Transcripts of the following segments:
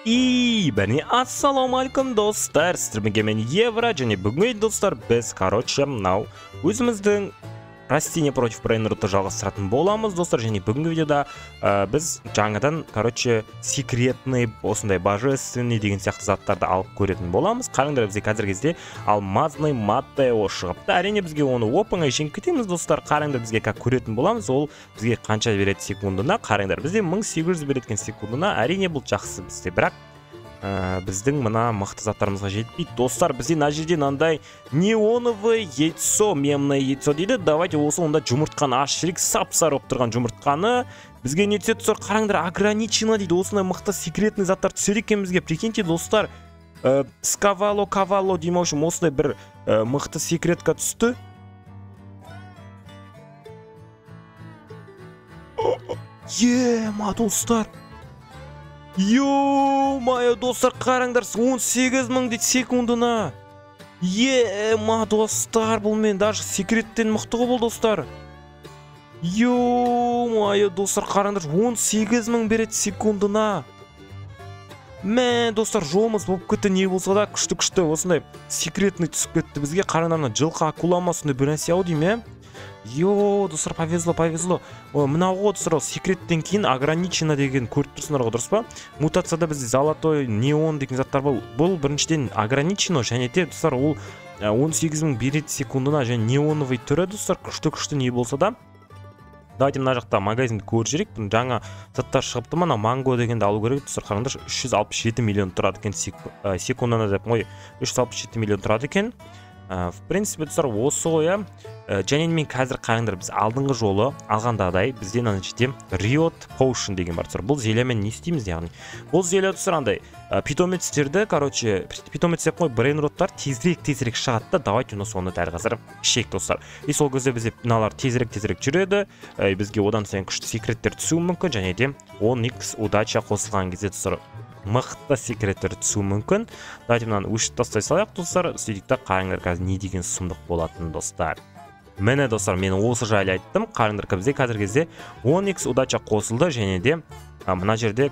Бәне ассалаумалейкум достар, сіздермен мен Евра және бүгінгі достар біз мынау өзіміздің растение против брейнротты жалғастыратын боламыз достар. Және бүгінгі видеода біз жаңадан секретный осындай божественный деген сияқты заттарды алып көретін боламыз. Қараңдар, бізге қазіргі кезде алмазный Маттео шығыпты. Әрине бізге оны оп-оңай жеңіп кетеміз достар. Қараңдар, бізге как көретін боламыз, ол бізге қанша береді секундына. Қараңдар, бізде 1800 береді секундына. Әрине бұл жақсы бізде, бірақ біздің мына мықты заттарымызға жетпейді достар. Бізде мына жерде мынандай неоновый яйцо, мемное яйцо дейді. Давайте осы онда жұмыртқаны ашырайық. Сап-сары болып тұрған жұмыртқаны бізге не түседі достар? Қараңдар, ограничено дейді. Осындай мықты секретный заттар түседі екен бізге. Прикиньте достар, кавало демеушім, осындай бір мықты секретка түсті. Ема достар, Ё-майо достар, қараңдар, 18.000 дейді секундына. Ема достар, бұл мен даже секреттен мықты ғой бұл достар. Ё-майо достар, қараңдар, 18.000 береді секундына. Мә достар, жолымыз болып кетті, не болса да күшті осындай секретный түсіп кетті бізге. Қараңдар, жылқы акулама осындай бір нәрсе ау деймін. Йо, достар, повезло. Мынау ғой достар, секреттен кейін ограничено деген көріп тұрсыңдар ғой, дұрыс па? Мутацияда бізде золотой неон деген заттар бұл. Бұл біріншіден ограничено, және де достар, ол 18.000 береді секундына, және неоновый түрі достар, күшті не болса да. Давайте мына жақта магазинді көріп жүрейік. Жаңа заттар шығыпты, мына манго дегенді алу керек достар. Қараңдар, 367 миллион тұрады екен секундына деп қой. 367 миллион тұрады екен. В принципе достар, осы ғой. Және мен қазір қараңдар, біз алдыңғы жолы алғандағыдай бізде мына жерде Riot Potion деген бар достар. Бұл зельемен не істейміз яғни? Бұл зелье достар андай питомецтерді, питомец деп қой, брейнроттар тезірек шығады да. Давайте соны дәл қазір ішейік достар. И сол кезде бізде мыналар тезірек жүреді. Бізге одан сайын күшті секреттер түсуі мүмкін, және де 10x удача қосылған кезде достар мықты секреттер түсуі мүмкін. Давайте мынаны өшіп тастай салайық достар. Сөйтіп та қараңдар қазір не деген сұмдық болатын достар. Міне достар, мен осы жайлы айттым. Қараңдар, бізде қазіргі кезде 10x удача қосылды, және де мына жерде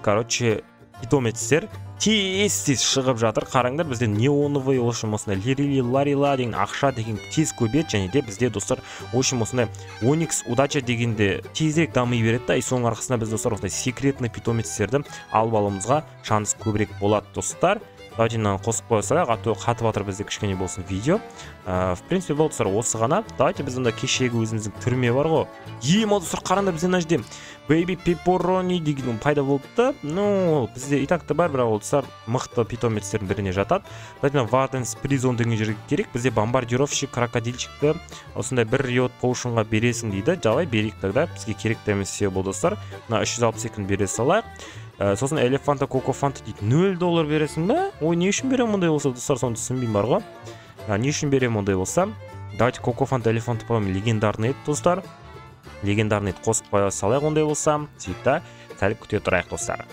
питомецтер тез шығып жатыр. Қараңдар, бізде неоновый осындай ларила деген ақша деген тез көбейеді, және де бізде достар осындай 10x удача дегенде тезірек дами береді. И соның арқасында біз достар осындай секретный питомецтерді алып алуымызға шанс көбірек болады достар. Давайте қосып қоя салайық, аты қатып жатыр бізде кішкене болсын видео. В принципе, бұл достар осы ғана. Давайте біз онда кешегі өзіміздің түрме бар ғой. Ема достар, қараңдар, бізде мына жерде Baby Pepperoni деген пайда болыпты. Ну, бізде итакта бар, бірақ ол достар мықты питомецтердің біріне жатады. Давайте Warden's Prison деген жерге керек. Бізде бомбардировщик, крокодильчикті осындай бір Riot Potionға бересің дейді. Жалай берейік тогда, бізге керек емес себебі бұл достар. Мына 362 бере салайық. Сосын элефанта кокофанта дейді, $0 бересің бе? Ой, не үшін берем ондай болса достар, соны түсінбеймін бар ғой. Не үшін берем ондай болса? Давайте кокофанта элефанта поем легендарный ет достар. Легендарный ет қосып қоя салайық ондай болса. Сөйтті сәл күте тұрайық достар.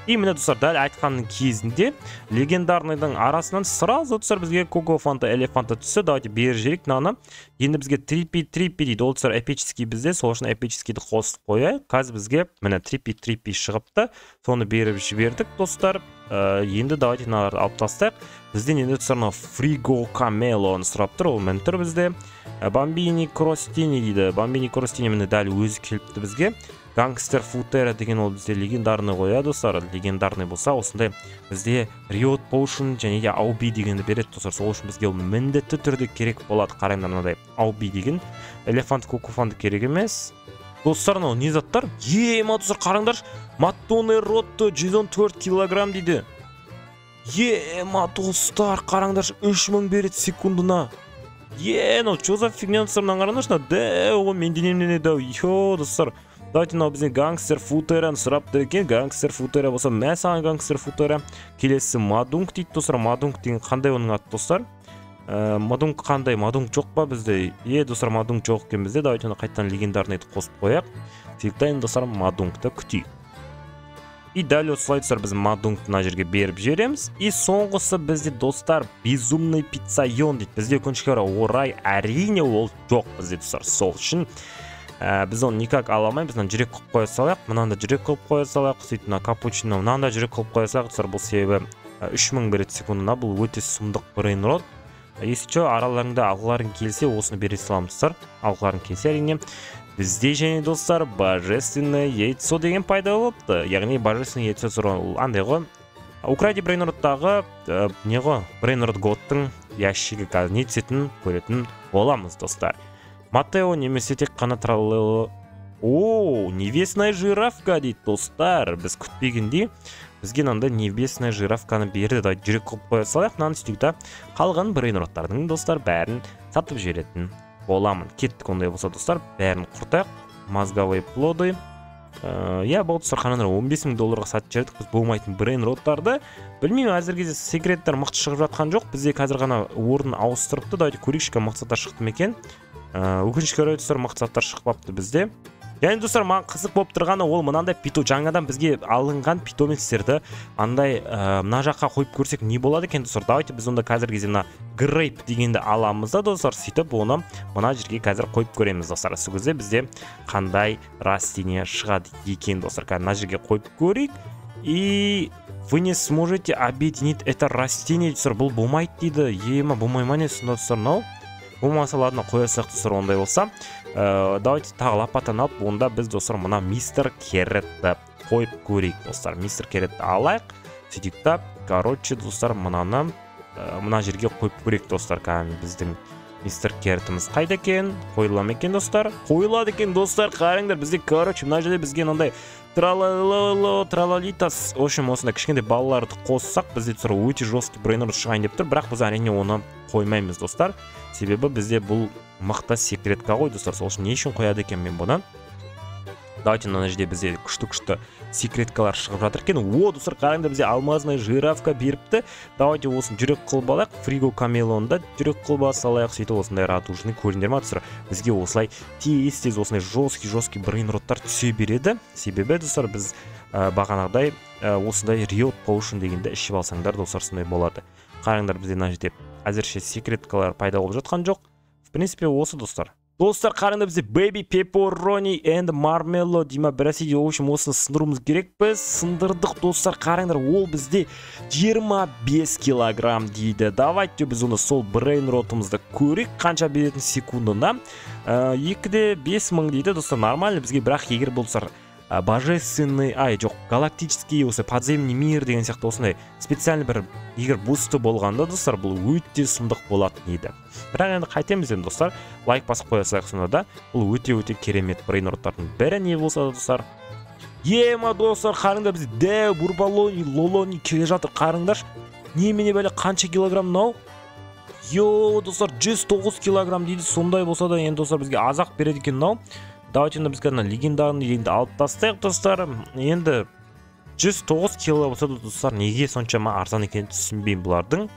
И міне достар, дәл айтқанның кезінде легендарныйдың арасынан сразу достар бізге кокофанта элефанта түсі. Давайте бер жерік мынаны. Енді бізге 3P дейді, ол достар эпический бізде, сол үшін эпическийді қосып қояйық. Қазір бізге міне 3P шығыпты. Соны беріп жібердік достар. Енді давайте мыналарды алып тастайық. Бізден енді достар Фриго Камелоны сұрап тұр, ол міне тұр бізде. Бамбини Кростини дейді. Бамбини Кростини міне дәл өзі келіпті бізге. Гангстер Футера деген ол бізде легендарный қоя достар. Легендарный болса, осындай бізде Riot Potion және де Ауби дегенді береді достар. Сол үшін бізге ол міндетті түрде керек болады. Қараңдар, мынадай Ауби деген элефант кокофанты керек емес. Достар, мынау не заттар? Ема достар, қараңдар, Маттоне Ротто 114 килограмм дейді. Ема достар, қараңдар, 3000 береді секундына. Ну, что за фигня достар, қараңдар, дәу, мен денемнен дәу. Йо достар, давайте мынау бізден гангстер Футераны сұрап тұр екен. Гангстер Футера болса, мә саған гангстер Футера. Келесі Мадунг дейді достар. Мадунг деген қандай оның аты достар? Мадунг қандай? Мадунг жоқ па бізде? Достар, Мадунг жоқ екен бізде. Давайте қайтадан легендарный қосып қояқ. Сөйтіп достар Мадунгты күтейік. И дәл осылай достар біз Мадунгты мына жерге беріп жібереміз. И соңғысы бізде достар безумный пиццайон дейді. Бізде өкінішке орай әрине ол жоқ бізде достар. Сол үшін біз оны никак ала алмаймыз. Мынаны жүрек қылып қоя салайық, мынаны да жүрек қылып қоя салайық, сөйтіп мына капучино мынаны да жүрек қылып қоя салайық достар. Бұл себебі 3000 береді секундына. Бұл өте сұмдық брейнрот. Если что, араларыңда алғыларың келсе, осыны бере саламыз достар. Алғыларың келсе әрине. Бізде және достар божественное яйцо деген пайда болыпты. Яғни божественное яйцо ол андай ғой. Украйди брейнроттағы не ғой, брейнрот годтың ящигі қазір не түсетін көретін боламыз достар. Матео немесе тек қана траллело. Небесная жирафка дейді достар. Біз күтпегенде бізге мынандай небесная жирафканы берді. Жүрек қылып қоя салайық, мынаны сөйтейік та қалған брейнроттардың достар бәрін сатып жіберетін боламын. Кеттік ондай болса достар, бәрін құртайық. Мозговые плоды. Бұл достар қанандар $15,000 сатып жібердік. Біз болмайтын брейнроттарды. Білмеймін, әзір кезде секреттер мықты шығып жатқан жоқ. Бізде қазір ғана орын ауыстырыпты. Давайте көрейікші мықты заттар шықты ма екен. Өкінішке орай достар мықты заттар шықпапты бізде. Яғни достар, маған қызық болып тұрғаны ол мынандай жаңадан бізге алынған питомецтерді андай мына жаққа қойып көрсек не болады екен достар. Давайте біз онда қазір кезде мына грейп дегенді аламыз да достар, сөйтіп оны мына жерге қазір қойып көреміз достар. Сол кезде бізде қандай растение шығады екен достар. Мына жерге қойып көрейік. И вы не сможете объединить это растение достар. Бұл болмайды дейді. Болмай ма не сонда достар, мынау? Болмаса ладно, қоя салайық достар, ондай болса. Давайте тағы лопатаны алып, онда біз достар мына мистер Керретті қойып көрейік достар. Мистер Керретті алайық. Сөйтейік та, короче достар, мына жерге қойып көрейік достар. Біздің мистер Керретіміз қайда екен? Қойылам екен достар? Қойылады екен достар. Қараңдар, бізде короче мына жерде бізге мынандай тралалитас. В общем, осында кішкентай балаларды қоссақ, бізде достар өте жесткий брейнрот шығайын деп тұр, бірақ біз әрине оны қоймаймыз достар. Себебі бізде бұл мықты секретка ғой достар. Сол үшін не үшін қояды екен мен бұдан? Давайте мына жерде бізде күшті секреткалар шығып жатыр екен. Достар, қараңдар, бізде алмазная жирафка беріпті. Давайте осын жүрек қылып алайық. Фриго камелонда жүрек қылып салайық. Сөйтіп осындай радужный көріндер ма достар? Бізге осылай тез осындай жесткий брейнроттар түсе береді. Себебі достар, біз бағанағыдай осындай Riot Potion дегенді ішіп алсаңдар достар, сондай болады. Қараңдар, бізде мына жерде әзірше секреткалар пайда болып жатқан жоқ. В принципе, осы достар. Достар, қараңдар, бізде Baby Pepperoni and Marmello дейма бірәседе, в общем, осыны сындыруымыз керек. Біз сындырдық достар, қараңдар, ол бізде 25 килограмм дейді. Давайте біз оны сол брейнротымызды көрейік, қанша беретін секундына. 2-де 5000 дейді достар, нормально бізге, бірақ егер болсар божественный, галактический осы подземный мир деген сияқты осындай специальный бір егер бусты болғанда достар, бұл өте сұмдық болатын еді. Бірақ енді қайтеміз енді достар, лайк басып қоя салайық сонда да. Бұл өте керемет брейнроттардың бірі не болса да достар. Достар, қарыңдар, бізде дәу бурбалони, лолони келе жатыр, қарыңдар. Немене бәле қанша килограмм мынау? Достар, 109 килограмм дейді. Сондай болса да енді достар бізге азақ береді екен мынау. Давайте біз кәдімгі легендарны енді алып тастайық достар. Енді 109 кило болса достар, неге соншама арзан екенін түсінбеймін бұлардың.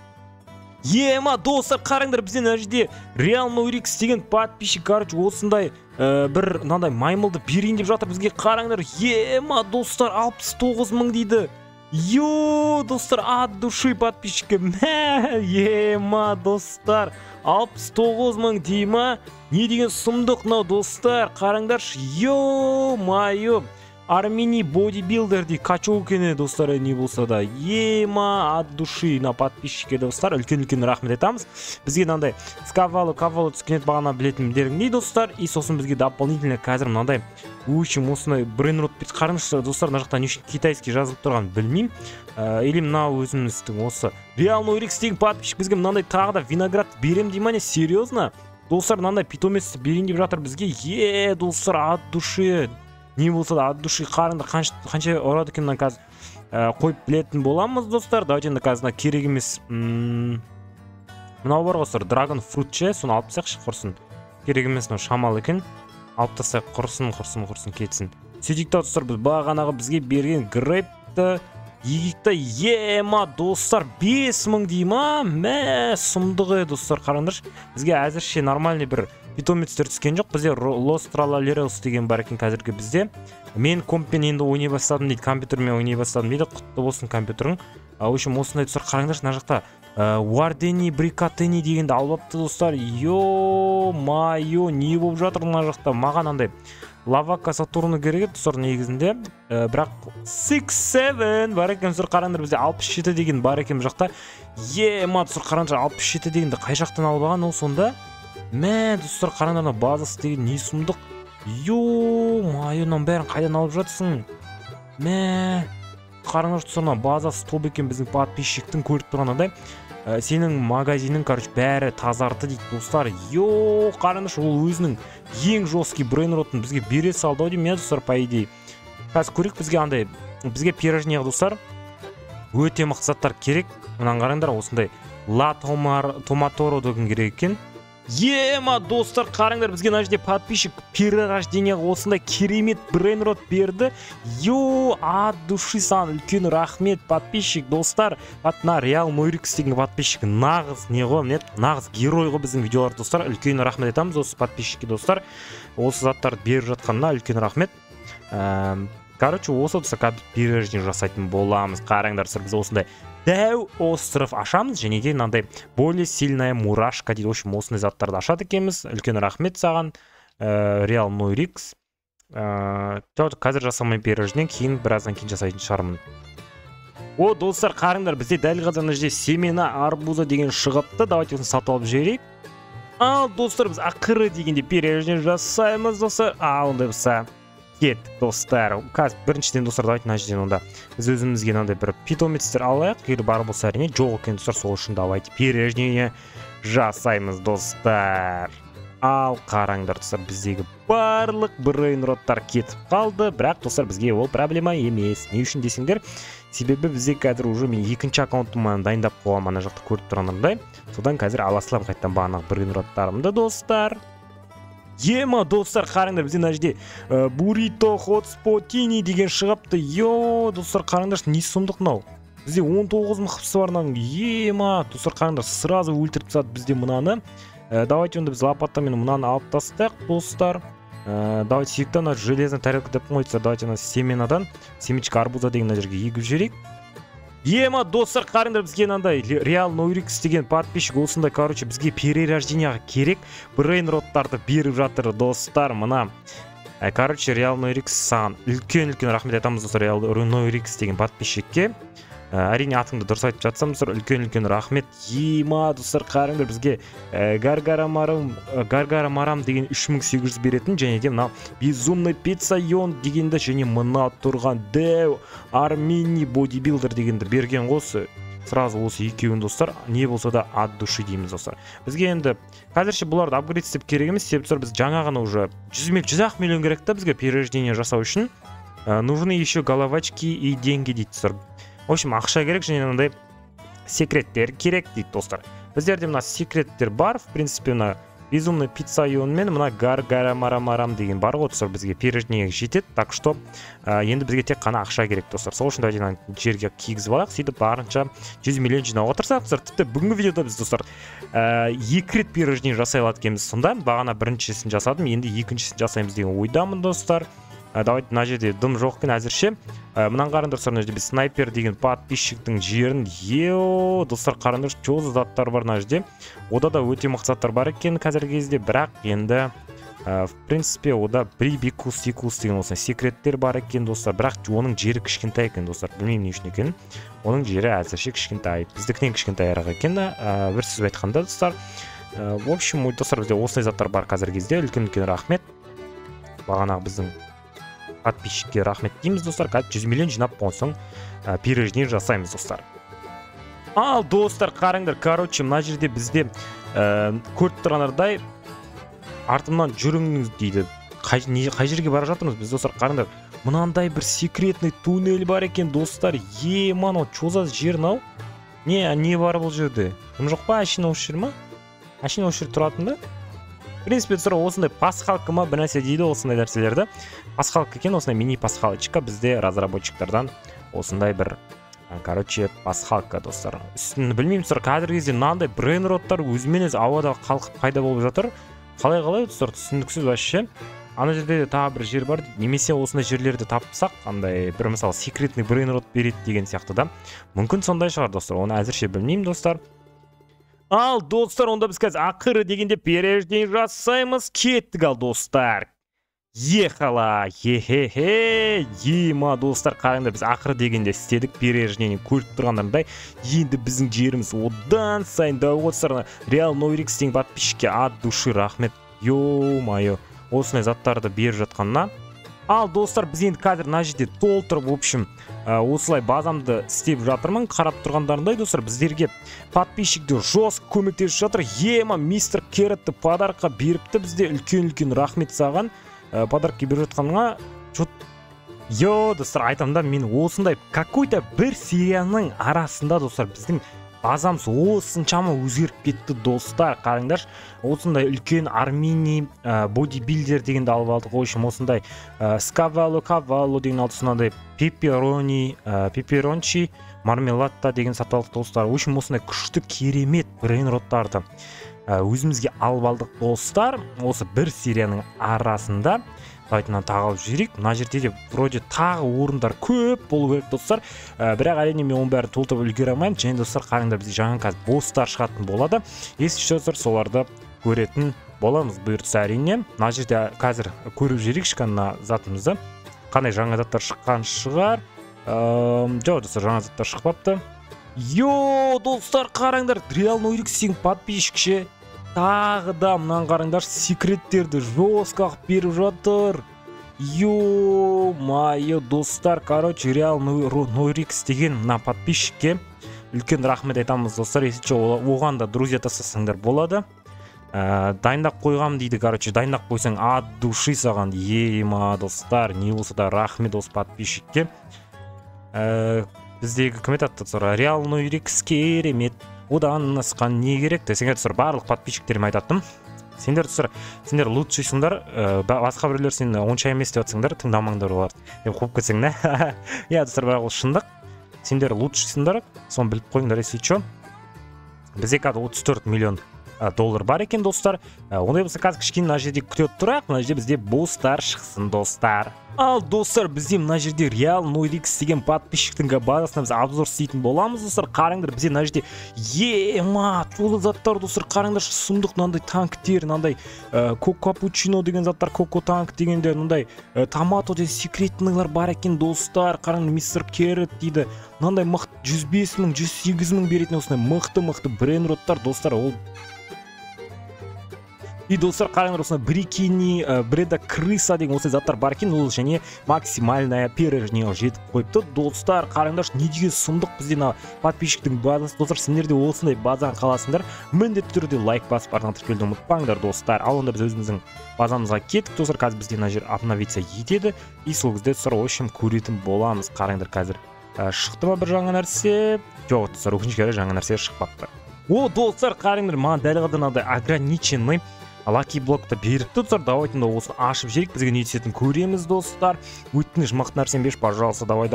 Достар, қараңдар, бізден әжде Real Noirix деген подписчик, короче, осындай бір мынандай маймылды берейін деп жатыр бізге. Қараңдар, достар, 69.000 дейді. Достар, от души подписчики. Достар, 69.000 дейма. Не деген сұмдық мынау достар. Қараңдаршы, майо. Армени бодибилдер дей качу екен достар, не болса да. От души на подписчики достар. Үлкен рахмет айтамыз. Бізге мынандай кавалы түскенет бағана білетіндеріңдей достар. И сосын бізге дополнительно қазір мынандай өшім осындай брейнрот бет. Қараңызшы достар, мына жақта не үшін китайский жазылып тұрған білмеймін. Или мынау өзіміздің осы Real Noirix деген подписчик бізге мынандай тағы да виноград берем дей ма не? Серьезно? Достар, мынандай питомец берейін деп жатыр бізге. Достар, от души. Не болса да от души. Қарыңдар, қанша ұрады екен қазір қойып білетін боламыз достар. Давайте қазір керек емес. Мынау бар достар, драгон фрут ше, соны алып тастайықшы, құрсын. Керек емес, шамал екен. Алып тастайық, құрсын кетсін. Сөйтейік достар, біз бағанағы бізге берген грейпті егікті достар, 5000 дейма. Сұмдығы достар, қараңдаршы. Бізге әзірше нормальный бір питомецтер түскен жоқ. Бізде Los Tralaleros деген бар екен қазіргі бізде. Мен комппен енді ойнай бастадым дейді, компьютермен ойнай бастадым дейді. Құтты болсын компьютерің. В общем, осындай достар, қараңдаршы, мына жақта Wardeni Bricateni дегенді алып апты достар. Йо-майо, не болып жатыр мына жақта? Маған андай Лавака Сатурны керек еді достар негізінде. Бірақ 6-7 бар екен достар, қараңдар, бізде 67 деген бар екен бұл жақта. Ема достар, қараңдар, 67 дегенді қай жақтан алып алған ол сонда? Мә достар, қараңдар, базасы деген не сұмдық. Йо-майо, мынаның бәрін қайдан алып жатсың? Мә қараңдар достар, базасы топ екен біздің подписчиктің, көріп тұрғандай. Сенің магазинің, бәрі тазарды дейді достар. Йо, қараңдар, ол өзінің ең жесткий брейнротын бізге бере салды ау деймін достар, по идее. Қазір көрейік, бізге андай, бізге пирожнияға достар өте мақсаттар керек. Мұнан қараңдар, осындай ла томаторо деген керек екен. Ема достар, қараңдар, бізге мына жерде подписчик перерождениеға осындай керемет брейнрот берді. Йо, от души саған үлкен рахмет подписчик достар. Мына Real Noirix деген подписчик нағыз не ғой, нағыз герой ғой біздің видеолар достар. Үлкен рахмет айтамыз осы подписчикке достар. Осы заттарды беріп жатқанына үлкен рахмет. Короче, осы достар перерождение жасайтын боламыз. Қараңдар, біз осындай дәу остров ашамыз, және де мынандай более сильная мурашка дейді. В общем, осындай заттарды ашады екенбіз. Үлкен рахмет саған, Real Noirix. Қазір жасамай перерождение, кейін біраздан кейін жасайтын шығармын. О, достар, қарыңдар, бізде дәл қазір мына жерде семена арбуза деген шығыпты. Давайте осыны сатып алып жіберейік. Ал достар, біз ақыры дегенде перерождение жасаймыз достар. Ондай болса кеттік достар. Қазір біріншіден достар, давайте мына жерден онда біз өзімізге мынандай бір питомецтер алайық. Егер бар болса әрине, жоқ екен достар, сол үшін давайте перерождение жасаймыз достар. Ал қараңдар достар, біздегі барлық брейнроттар кетіп қалды, бірақ достар, бізге ол проблема емес. Не үшін десеңдер, себебі бізде қазір уже мен екінші аккаунтымнан дайындап қойғам, ана жақта көріп тұрғанымдай. Содан қазір ала салам қайттан бағанағы брейнроттарымды достар. Ема достар, қараңдар, бізде мына жерде Burrito Hotspotini деген шығыпты. Йо, достар, қараңдар, не сұмдық мынау? Бізде 19 мықпысы бар мынаның. Ема достар, қараңдар, сразу өлтіріп тастады бізде мынаны. Давайте онда біз лопатамен мынаны алып тастайық достар. Давайте сүйікті ана железный тарелка деп қойдық. Давайте ана семенадан семечка арбуза деген мына жерге егіп жіберейік. Ема достар, қарыңдар, бізге мынандай Real Noirix деген подписчик осындай, короче, бізге перерождениеға керек брейнроттарды беріп жатыр достар. Мына короче, Real Noirix саған үлкен рахмет айтамыз достар, Real Noirix деген подписчикке. Әрине атыңды дұрыс айтып жатсам достар, үлкен рахмет. Ема достар, қарыңдар, бізге гаргарамарам деген 3800 беретін, және де мына безумный пиццайон дегенді, және мына тұрған дәу Армени бодибилдер дегенді берген ғосы. Сразу осы екеуін достар, не болса да от души дейміз достар. Бізге енді қазірше бұларды апгрейдстеп керек емес, себебі достар, біз жаңағыны уже 100 миллион керек та бізге перерождение жасау үшін. Нужны еще головачки и деньги дейді достар. В общем, ақша керек, және мынандай секреттер керек дейді достар. Біздерде мына секреттер бар, в принципе, мына безумный пиццайон мен мына гаргарамарам деген бар ғой достар, бізге перерождениеге жетеді. Так что енді бізге тек қана ақша керек достар. Сол үшін давайте жерге кигізіп алайық, сөйтіп барынша 100 миллион жинауға тырысайық достар. Тіпті бүгінгі видеода біз достар 2 рет перерождение жасай алады екенбіз. Сонда бағана біріншісін жасадым, енді екіншісін жасаймыз деген ойдамын достар. Давайте мына жерде дым жоқ екен әзірше. Мынаны қараңдар достар, мына жерде біз снайпер деген подписчиктің жерін. Ео, достар, қараңдар, чозы заттар бар мына жерде. Ода да өте мақсаттар бар екен қазіргі кезде, бірақ енді в принципе ода прибикус деген осындай секреттер бар екен достар, бірақ оның жері кішкентай екен достар. Білмеймін не үшін екен. Оның жері әзірше кішкентай. Біздікінен кішкентайырақ екен, бір сөз айтқанда достар. В общем, достар, бізде осындай заттар бар қазіргі кезде. Үлкен рахмет. Бағанағы біздің подписчикке рахмет дейміз достар. 100 миллион жинап қонсың перерождение жасаймыз достар. Ал достар, қараңдар, короче, мына жерде бізде көріп тұрғандардай артымнан жүріңіз дейді. Қай жерге бара жатырмыз біз достар, қараңдар. Мынандай бір секретный туннель бар екен достар. Мана чоза жер мынау. Не бар бұл жерде? Кім жоқ па? Ашина осы жер ма? Ашина осы жер тұратын да? В принципе, осындай пасхалка ма бір нәрсе дейді, осындай нәрселерді. Пасхалка екен, осындай мини пасхалочка бізде разработчиктардан осындай бір, короче, пасхалка достар. Үстін білмеймін достар, қазіргі кезде мынандай брейнроттар өзімен өзі ауада қалқып пайда болып жатыр. қалай достар, түсініксіз вообще. Ана жерде тағы бір жер бар дейді. Немесе осындай жерлерді тапсақ, андай бір мысалы секретный брейнрот береді деген сияқты да. Мүмкін сондай шығар достар. Оны әзірше білмеймін достар. Ал достар, онда біз қазір ақыры дегенде перерождение жасаймыз. Кеттік ал достар. Ехала, хе-хе-хе, ема достар, қараңдар, біз ақыры дегенде істедік, перерождение көріп тұрғандардай. Енді біздің жеріміз одан сайын да достар, Real Noirix деген подписчикке от души рахмет. Ё-майо, осындай заттарды беріп жатқанына. Ал достар, біз енді қазір мына жерде толтырып, в общем, осылай базамды істеп жатырмын. Қарап тұрғандарындай достар, біздерге подписчикті жосып көмектесіп жатыр. Ема мистер Керетті подарқа беріпті, бізде үлкен рахмет саған. Подарки беріп жатқанға Йо, достар, айтамын да, мен осындай какой-то бір серияның арасында достар, біздің базамыз осыншама өзгеріп кетті достар. Қараңдар, осындай үлкен армини бодибилдер дегенді алып алдық. В общем, осындай кавало деген алтысынандай пепперончи, мармеладта деген сатып алдық достар. В общем, осындай күшті керемет брейнроттарды өзімізге алып алдық достар. Осы бір серияның арасында айтынан тағалып жүрейік. Мына жерде де вроде тағы орындар көп болу керек достар. Бірақ әрине мен оның бәрі толтырып үлгере алмаймын. Және достар, қараңдар, бізде жаңа қазір бостар шығатын болады. Естіп достар, соларды көретін боламыз бұйыртса әрине. Мына жерде қазір көріп жүрейік шыққан затымызды. Қандай жаңа заттар шыққан шығар. Жоқ достар, жаңа заттар шықпапты. Йо, достар, қараңдар, Real Noirix деген подписчикше тағы да мұнан қараңдар, секреттерді жосқа қып беріп жатыр. Йо-майо, достар, короче, Real Noirix деген мына подписчикке үлкен рахмет айтамыз достар. Есінше оған да друзья тастасаңдар болады. Дайындап қойғам дейді, короче, дайындап қойсаң от души саған. Ема достар, не болса да рахмет осы подписчикке. Біздегі кім айтады достар? Real Noirix керемет. Одан асқан не керек десеңдер достар, барлық подписчиктеріме айтаттым. Сендер достар, сендер лучшисыңдар, басқа біреулер сені онша емес деп атсыңдар, тыңдамаңдар оларды деп қуып кетсең да. Я достар, бірақ ол шындық. Сендер лучшисыңдар, соны біліп қойыңдар, если что. Бізде қазір 34 миллион доллар бар екен достар. Ондай болса қазір кішкене мына жерде күтіп тұрақ, мына жерде бізде бостар шықсын достар. Ал достар, бізде мына жерде Real Noirix деген подписчиктің базасына біз обзор істейтін боламыз достар. Қараңдар, бізде мына жерде ема толы заттар достар. Қараңдар, сұмдық мынандай танктер, мынандай капучино деген заттар, коко танк дегендер, мынандай томато деген секретныйлар бар екен достар. Қараңдар, мистер Керет дейді. Мынандай мықты 105 мың, 108 мың беретін осындай мықты брейнроттар достар. Ол И достар, қараңдар, осындай брикини, бреда крыса деген осы заттар бар екен, ол және максимальная перерождение жетіп қойыпты. Достар, қараңдар, не деген сұмдық бізде подписчиктің базасы достар. Сендер де осындай базаны қаласыңдар, міндетті түрде лайк басып артынан тіркелуді ұмытпаңдар достар. Ал онда біз өзіміздің базамызға кеттік достар. Қазір бізде мына жер обновиться етеді. И сол кезде достар, в общем, көретін боламыз. Қараңдар, қазір шықты ма бір жаңа нәрсе? Жоқ достар, өкінішке орай жаңа нәрсе шықпапты. О достар, қараңдар, маған дәл қадырнағыдай ограниченный лаки блокты беріпті достар. Давайте осыны ашып жерік, бізге не түсетін көреміз достар. Өтініш мықты нәрсен беш, пожалуйста, давай.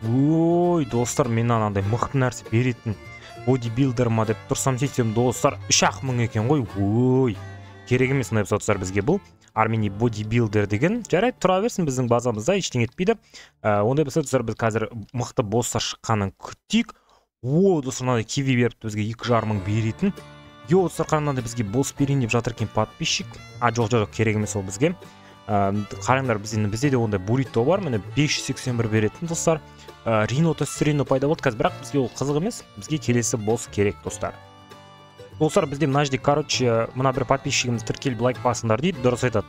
Ой, достар, мен анандай мықты нәрсе беретін бодибилдер ма деп тұрсам сөйтсем достар, 3-ақ мың екен ғой. Ой, керек емес мына достар бізге бұл. Армени бодибилдер деген жарайды, тұра берсін біздің базамызда, ештеңе етпейді. Ондай болса достар, біз қазір мықты бостар шыққанын күттік. О, достар, мынандай киви беріпті бізге 2,5 мың беретін. Йо, достар, қараңдар, бізге бос берейін деп жатыр екен подписчик. Жоқ, керек емес ол бізге. Қараңдар, бізде де ондай буррито бар, міне 581 беретін достар. Рино тестерино пайда болды қазір, бірақ бізге ол қызық емес. Бізге келесі бос керек достар. Достар, бізде мына жерде, короче, мына бір подписчигіміз тіркеліп лайк басыңдар дейді, дұрыс айтады.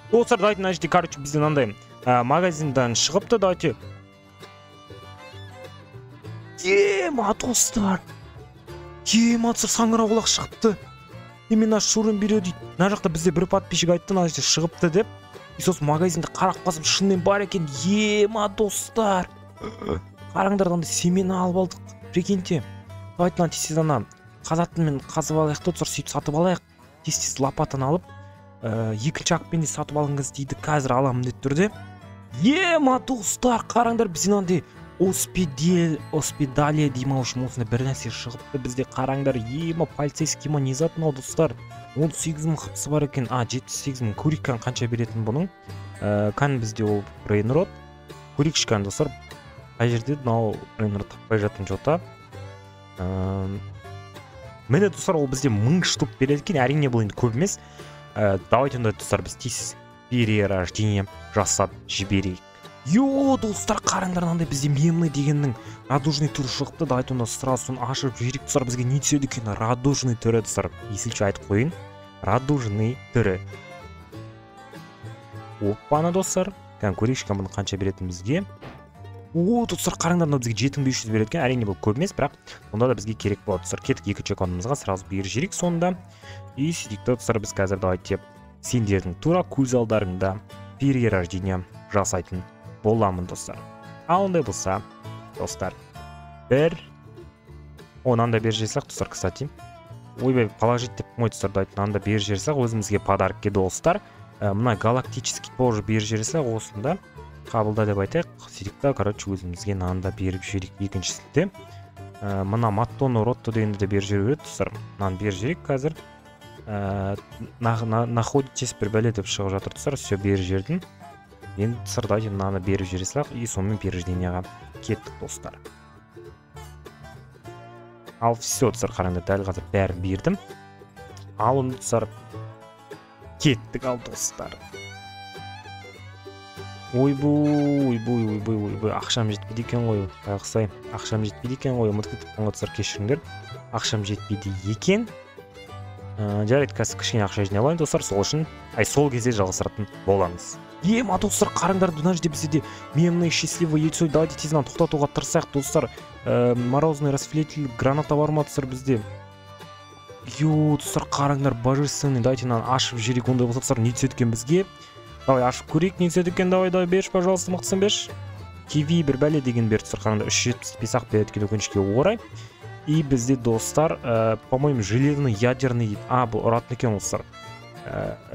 Достар, давайте мына жерде, короче, бізде мынандай магазиндан шығыпты, давайте. Ема, достар, саңырау құлақ шығыпты. Мен шурын бере дейді. Мына жақта бізде бір подписчик айтты, мына жерде шығыпты деп. И сосын магазинді қарап басып шынымен бар екен. Ема, достар. Қараңдар, семені алып алдық. Прикиньте. Давайте тез қазатынмен қазып алайық, достар, сөйтіп сатып алайық. Тез лопатаны алып, екінші ақпен де сатып алыңыз дейді. Қазір аламын деп түрде. Ема, достар, қараңдар, бізде оспидалия деймаушым осындай бір нәрсе шығыпты бізде. Қараңдар, ема полицейский ма не зат мынау достар. 18 мың хапсы бар екен. 78 мың. Көрейік қанша беретін бұның. Қан бізде ол брейнрод. Көрейікші қан достар. Қай жерде мынау брейнрод таппай жатқан жота. Міне достар, ол бізде 1000 штук береді екен. Әрине бұл енді көп емес. Давайте онда достар біз тез перерождение жасап жіберейік. Йо, достар, қараңдар, мынандай бізде мемный дегеннің радужный түрі шықты. Давайте онда сразу соны ашып жіберейік достар. Бізге не түседі екен? Радужный түрі достар. Есілші айтып қойын. Радужный түрі. Оппаны достар. Көрейікші бұны қанша беретін бізге. Достар, қараңдар, мынау бізге 7500 береді екен. Әрине бұл көп емес, бірақ онда да бізге керек болады достар. Кеттік екінші аккаунтымызға сразу бері жіберейік сонда. И сөйтейік достар, біз қазір давайте сендердің тура көзалдарыңда перерождение жасайтын боламын достар. Ал ондай болса достар, онан да бер жесақ достар, кстати. Ойбай, положить деп мой достар, давайте онан да бер жесақ, өзімізге подарок кеді достар. Мына галактический тоже бер жесақ, осында қабылда деп айтайық. Сөйтікті, короче, өзімізге нанда беріп жіберейік екіншісінде. Мына Маттоны Ротто дегенді де бер жібереді достар. Мынаны бер жіберейік қазір. Находитесь бір бәле деп шығып жатыр достар. Все бер жібердім. Енді достар, давайте мынаны беріп жіберсақ, и сонымен перерождениеға кеттік достар. Ал все достар, қараңдар, дәл қазір бәрін бердім. Ал оны достар, кеттік ал достар. Ойбой, ақшам жетпейді екен ғой. Қайқысай, ақшам жетпейді екен ғой. Ұмытып кетіп достар, кешіріңдер. Ақшам жетпейді екен. Жарайды, қазір кішкене ақша жинай алайын достар, сол үшін сол кезде жалғастыратын боламыз. Ема достар, қараңдар, мына жерде бізде де мемный счастливый яйцо. Давайте тезінен тоқтатуға тырысайық достар. Морозный расфилетель граната бар ма достар бізде? Йо, достар, қараңдар, божественный. Давайте мынаны ашып жіберейік. Ондай болса достар, не түседі екен бізге? Давай ашып көрейік, не түседі екен? Давай берші, пожалуйста, мықтысын берші. Киви бір бәле деген берді достар, қараңдар, 375 ақ береді екен өкінішке орай. И бізде достар, по-моему, железный ядерный, бұл ұратын екен достар.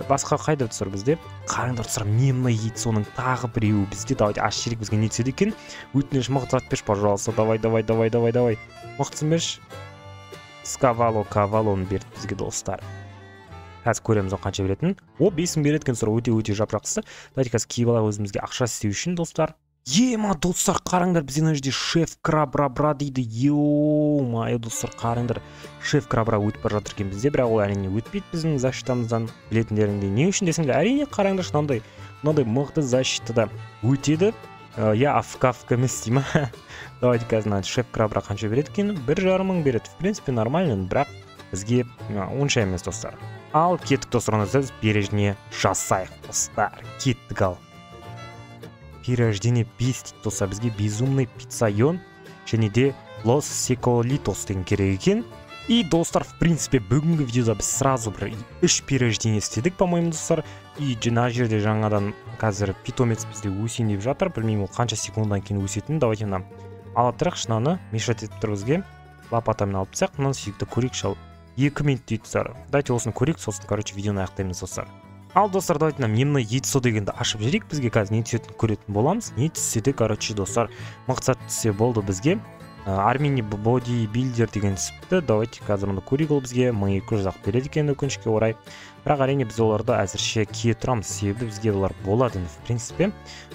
Басқа қайда достар бізде? Қараңдар достар, мемный яйцоның тағы біреуі бізде. Давайте аш жіберейік, бізге не түседі екен? Өтініш мықты зат берші, пожалуйста. Давай. Мықтысын берші. Кавалоны берді бізге достар. Қазір көреміз ол қанша беретін. 5000 береді екен достар, өте жап-жақсы. Давайте қазір киіп алайық өзімізге ақша істеу үшін достар. Ема достар, қараңдар, бізде мына жерде шеф крабра дейді. Йо-май достар, қараңдар, шеф крабра өтіп бара жатыр екен бізде, бірақ ол әрине өтпейді біздің защитамыздан. Білетіндеріңде не үшін десеңдер, әрине қараңдар, мынандай мықты защитада өтеді. Я афкафка емес деймін. Давайте қазір шеф крабра қанша береді екен? 1,5 мың береді. В принципе, нормально, бірақ бізге онша емес достар. Ал кеттік достар, онда перерождение жасайық достар. Кеттік ал. Перерождение 5 дейді достар, бізге безумный пиццайон және де Лос Секолитос деген керек екен. И достар, в принципе, бүгінгі видеода біз сразу бір 3 перерождение істедік, по-моему, достар. И мына жерде жаңадан қазір питомец бізде өсейін деп жатыр. Білмеймін, ол қанша секунддан кейін өсетінін. Давайте мына ала тұрайық, шынаны мешать етіп тұр бізге. Лопатамен алып тастайық, мынаны сүйікті көрейік шал. 2 минут дейді достар. Давайте осыны көрейік, сосын, короче, видеоны аяқтаймыз достар. Ал достар, давайте нам мемный яйцо дегенді ашып жіберейік. Бізге қазір не түсетінін көретін боламыз. Не түссе де, короче, достар, мақсат түссе болды бізге. Армини бодибилдер деген түсіпті. Давайте қазір мұны көрейік, ол бізге 1200 ақ береді екен өкінішке орай. Бірақ әрине біз оларды әзірше кие тұрамыз, себебі бізге олар болады енді, в принципе.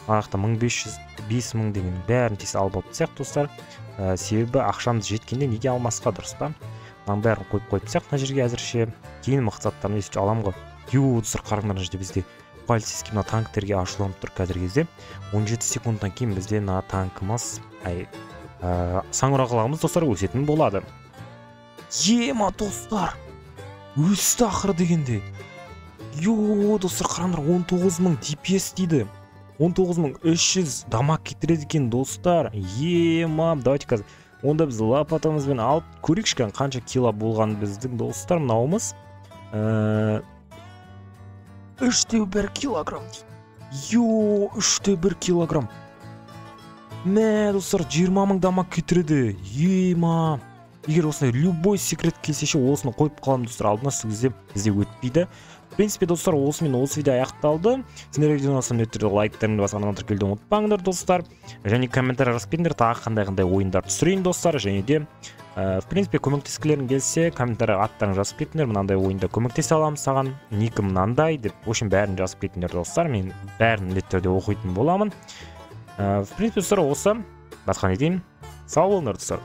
Аяқта 1500, 5000 деген бәрін тез алып отырсақ достар. Себебі ақшамыз жеткенде неге алмасқа дұрыс па? Мынаның бәрін қойып тұрсақ мына жерге әзірше. Кейін мақсаттарын есіп аламын ғой. Йо, достар, қараңдар, жерде бізде полицейский мына танктерге ашылып тұр қазір кезде. 17 секундтан кейін бізде мына танкымыз, саңырауқұлағымыз достар өсетін болады. Ема достар, өсті ақыры дегенде. Йо, достар, қараңдар, 19000 DPS дейді. 19300 дамаг кетіреді екен достар. Ема, давайте қазір онда біз лопатамызбен алып көрейікші қанша кило болған біздің достар. Мынауымыз 3,1 килограмм дейді. Йо, 3,1 килограмм. Мә достар, 20 000 дамаг кетіреді. Ема, егер осындай любой секрет келсе ше осыны қойып қаламын достар, алдына сізге бізде өтпейді. В принципе, достар, осымен осы видео аяқталды. Сендерге видеоны міндетті лайктарыңды басқан тіркелуді ұмытпаңдар достар. Және комментарий жазып кетіңдер, тағы қандай ойындар түсірейін достар. Және де в принципе көмектескілерің келсе комментарий аттарың жазып кетіңдер, мынандай ойында көмектесе аламын саған, никім мынандай деп, в общем бәрін жазып кетіңдер достар. Мен бәрін міндетті түрде оқитын боламын. В принципе, достар, осы басқа не деймін. Сау болыңдар достар.